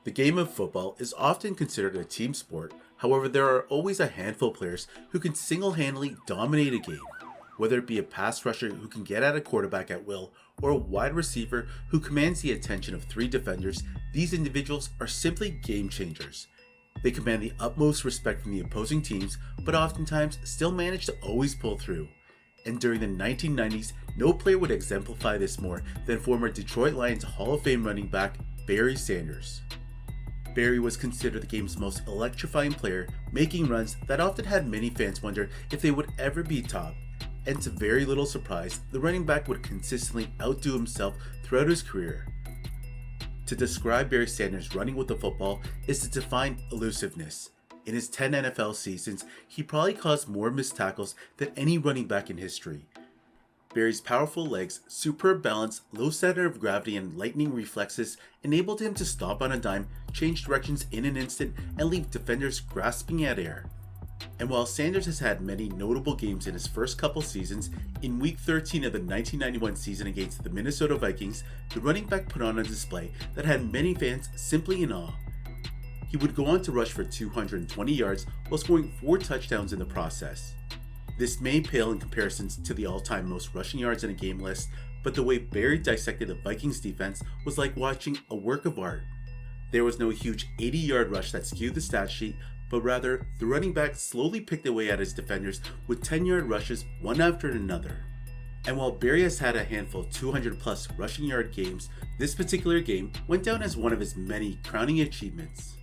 The game of football is often considered a team sport. However, there are always a handful of players who can single-handedly dominate a game. Whether it be a pass rusher who can get at a quarterback at will, or a wide receiver who commands the attention of three defenders, these individuals are simply game changers. They command the utmost respect from the opposing teams, but oftentimes still manage to always pull through. And during the 1990s, no player would exemplify this more than former Detroit Lions Hall of Fame running back Barry Sanders. Barry was considered the game's most electrifying player, making runs that often had many fans wonder if they would ever be topped. And to very little surprise, the running back would consistently outdo himself throughout his career. To describe Barry Sanders running with the football is to define elusiveness. In his 10 NFL seasons, he probably caused more missed tackles than any running back in history. Barry's powerful legs, superb balance, low center of gravity, and lightning reflexes enabled him to stop on a dime, change directions in an instant, and leave defenders grasping at air. And while Sanders has had many notable games in his first couple seasons, in Week 13 of the 1991 season against the Minnesota Vikings, the running back put on a display that had many fans simply in awe. He would go on to rush for 220 yards while scoring 4 touchdowns in the process. This may pale in comparisons to the all-time most rushing yards in a game list, but the way Barry dissected the Vikings defense was like watching a work of art. There was no huge 80-yard rush that skewed the stat sheet, but rather, the running back slowly picked away at his defenders with 10-yard rushes one after another. And while Barry has had a handful of 200-plus rushing yard games, this particular game went down as one of his many crowning achievements.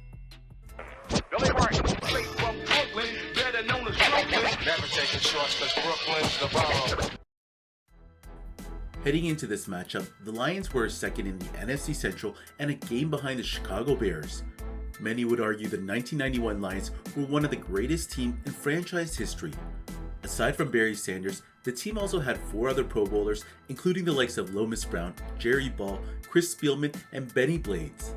Billy Martin, straight from Brooklyn, better known as Brooklyn. Never taking shorts cause Brooklyn's the bomb. Heading into this matchup, the Lions were second in the NFC Central and a game behind the Chicago Bears. Many would argue the 1991 Lions were one of the greatest teams in franchise history. Aside from Barry Sanders, the team also had 4 other Pro Bowlers, including the likes of Lomas Brown, Jerry Ball, Chris Spielman, and Benny Blades.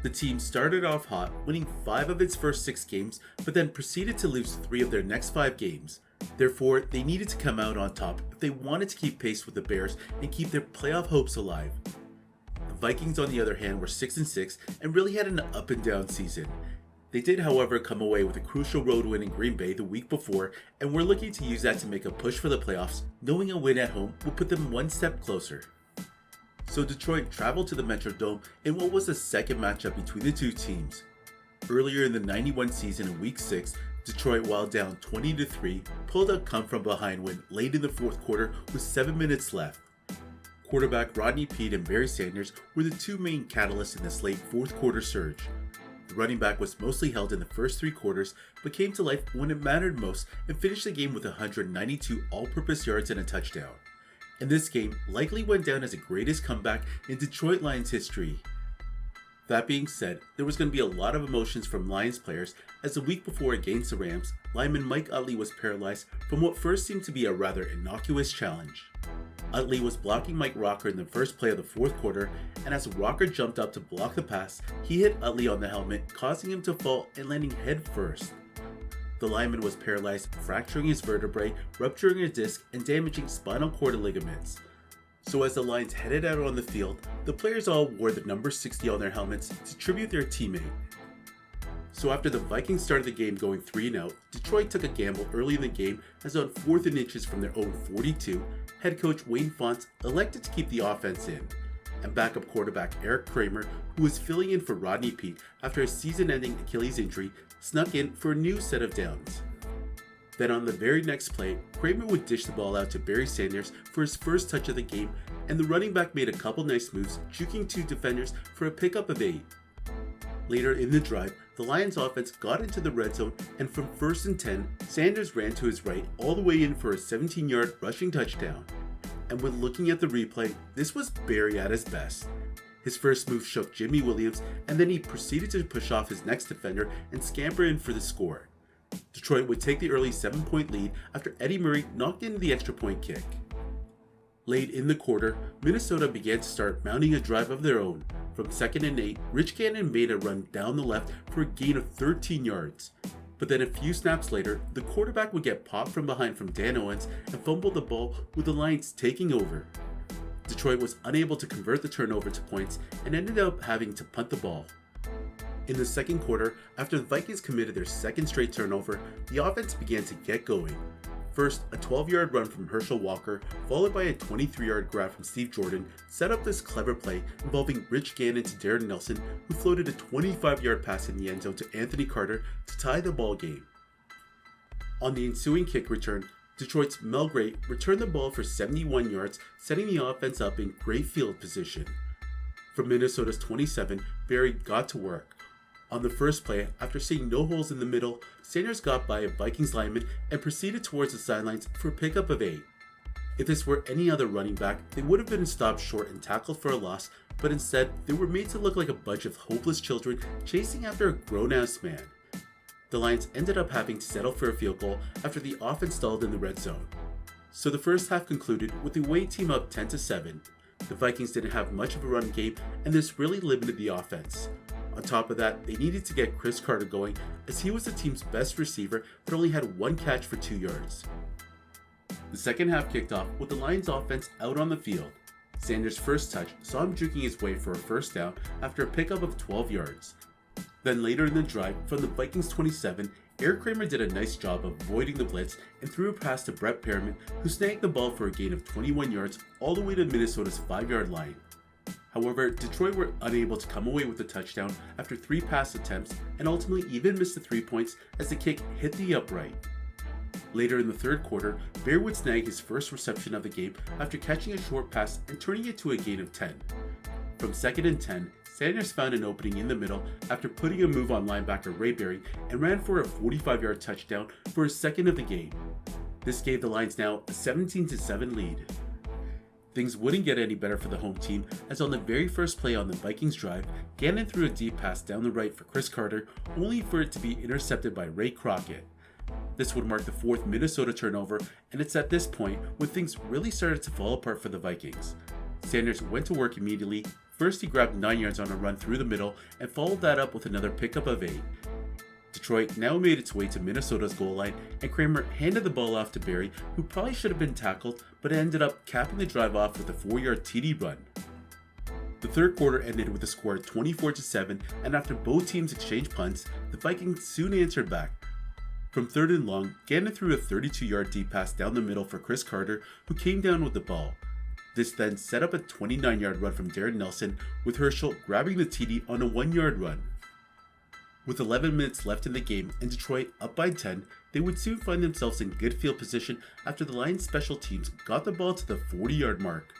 The team started off hot, winning 5 of its first 6 games, but then proceeded to lose 3 of their next 5 games. Therefore, they needed to come out on top if they wanted to keep pace with the Bears and keep their playoff hopes alive. The Vikings, on the other hand, were 6-6 and really had an up and down season. They did, however, come away with a crucial road win in Green Bay the week before, and were looking to use that to make a push for the playoffs, knowing a win at home would put them one step closer. So Detroit traveled to the Metrodome in what was the second matchup between the two teams. Earlier in the 91 season in Week 6, Detroit, while down 20-3, pulled a come-from-behind win late in the fourth quarter with 7 minutes left. Quarterback Rodney Peete and Barry Sanders were the 2 main catalysts in this late fourth quarter surge. The running back was mostly held in the first 3 quarters, but came to life when it mattered most and finished the game with 192 all-purpose yards and a touchdown. And this game likely went down as the greatest comeback in Detroit Lions history. That being said, there was going to be a lot of emotions from Lions players as the week before against the Rams, lineman Mike Utley was paralyzed from what first seemed to be a rather innocuous challenge. Utley was blocking Mike Rocker in the first play of the fourth quarter, and as Rocker jumped up to block the pass, he hit Utley on the helmet, causing him to fall and landing head first. The lineman was paralyzed, fracturing his vertebrae, rupturing a disc, and damaging spinal cord ligaments. So as the Lions headed out on the field, the players all wore the number 60 on their helmets to tribute their teammate. So after the Vikings started the game going 3-0, Detroit took a gamble early in the game as on 4th and inches from their own 42, head coach Wayne Fontes elected to keep the offense in. And backup quarterback Eric Kramer, who was filling in for Rodney Peete after a season-ending Achilles injury, snuck in for a new set of downs. Then on the very next play, Kramer would dish the ball out to Barry Sanders for his first touch of the game, and the running back made a couple nice moves, juking 2 defenders for a pickup of 8. Later in the drive, the Lions offense got into the red zone, and from 1st and 10, Sanders ran to his right all the way in for a 17-yard rushing touchdown. And when looking at the replay, this was Barry at his best. His first move shook Jimmy Williams, and then he proceeded to push off his next defender and scamper in for the score. Detroit would take the early 7-point lead after Eddie Murray knocked in the extra point kick. Late in the quarter, Minnesota began to start mounting a drive of their own. From 2nd and 8, Rich Gannon made a run down the left for a gain of 13 yards. But then a few snaps later, the quarterback would get popped from behind from Dan Owens and fumble the ball with the Lions taking over. Detroit was unable to convert the turnover to points and ended up having to punt the ball. In the second quarter, after the Vikings committed their second straight turnover, the offense began to get going. First, a 12-yard run from Herschel Walker, followed by a 23-yard grab from Steve Jordan, set up this clever play involving Rich Gannon to Darren Nelson, who floated a 25-yard pass in the end zone to Anthony Carter to tie the ball game. On the ensuing kick return, Detroit's Mel Gray returned the ball for 71 yards, setting the offense up in great field position. From Minnesota's 27, Barry got to work. On the first play, after seeing no holes in the middle, Sanders got by a Vikings lineman and proceeded towards the sidelines for a pickup of 8. If this were any other running back, they would have been stopped short and tackled for a loss, but instead, they were made to look like a bunch of hopeless children chasing after a grown-ass man. The Lions ended up having to settle for a field goal after the offense stalled in the red zone. So the first half concluded with the away team up 10-7. The Vikings didn't have much of a run game, and this really limited the offense. On top of that, they needed to get Chris Carter going, as he was the team's best receiver but only had 1 catch for 2 yards. The second half kicked off with the Lions offense out on the field. Sanders' first touch saw him juking his way for a first down after a pickup of 12 yards. Then later in the drive, from the Vikings 27, Eric Kramer did a nice job of avoiding the blitz and threw a pass to Brett Perriman, who snagged the ball for a gain of 21 yards all the way to Minnesota's 5-yard line. However, Detroit were unable to come away with the touchdown after 3 pass attempts and ultimately even missed the 3 points as the kick hit the upright. Later in the third quarter, Barry would snag his first reception of the game after catching a short pass and turning it to a gain of 10. From 2nd and 10, Sanders found an opening in the middle after putting a move on linebacker Ray Berry and ran for a 45-yard touchdown for his second of the game. This gave the Lions now a 17-7 lead. Things wouldn't get any better for the home team, as on the very first play on the Vikings drive, Gannon threw a deep pass down the right for Chris Carter, only for it to be intercepted by Ray Crockett. This would mark the 4th Minnesota turnover, and it's at this point when things really started to fall apart for the Vikings. Sanders went to work immediately. First, he grabbed 9 yards on a run through the middle and followed that up with another pickup of 8. Detroit now made its way to Minnesota's goal line, and Kramer handed the ball off to Barry, who probably should have been tackled, but ended up capping the drive off with a 4-yard TD run. The third quarter ended with a score of 24-7, and after both teams exchanged punts, the Vikings soon answered back. From 3rd and long, Gannon threw a 32-yard deep pass down the middle for Chris Carter, who came down with the ball. This then set up a 29-yard run from Darren Nelson, with Herschel grabbing the TD on a 1-yard run. With 11 minutes left in the game and Detroit up by 10, they would soon find themselves in good field position after the Lions special teams got the ball to the 40-yard mark.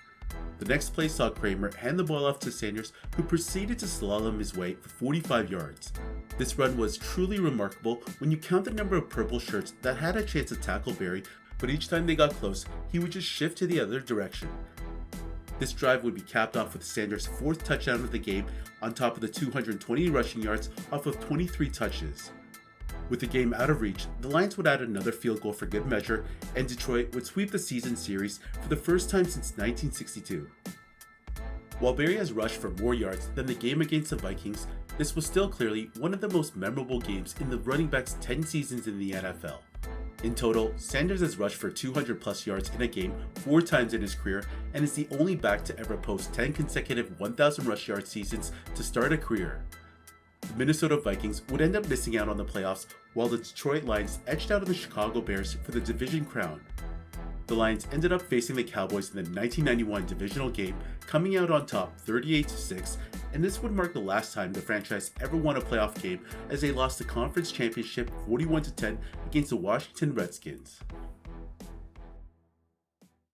The next play saw Kramer hand the ball off to Sanders, who proceeded to slalom his way for 45 yards. This run was truly remarkable when you count the number of purple shirts that had a chance to tackle Barry, but each time they got close, he would just shift to the other direction. This drive would be capped off with Sanders' 4th touchdown of the game, on top of the 220 rushing yards off of 23 touches. With the game out of reach, the Lions would add another field goal for good measure, and Detroit would sweep the season series for the first time since 1962. While Barry has rushed for more yards than the game against the Vikings, this was still clearly one of the most memorable games in the running back's 10 seasons in the NFL. In total, Sanders has rushed for 200 plus yards in a game 4 times in his career and is the only back to ever post 10 consecutive 1,000 rush yard seasons to start a career. The Minnesota Vikings would end up missing out on the playoffs, while the Detroit Lions edged out of the Chicago Bears for the division crown. The Lions ended up facing the Cowboys in the 1991 divisional game, coming out on top 38-6, and this would mark the last time the franchise ever won a playoff game, as they lost the conference championship 41-10 against the Washington Redskins.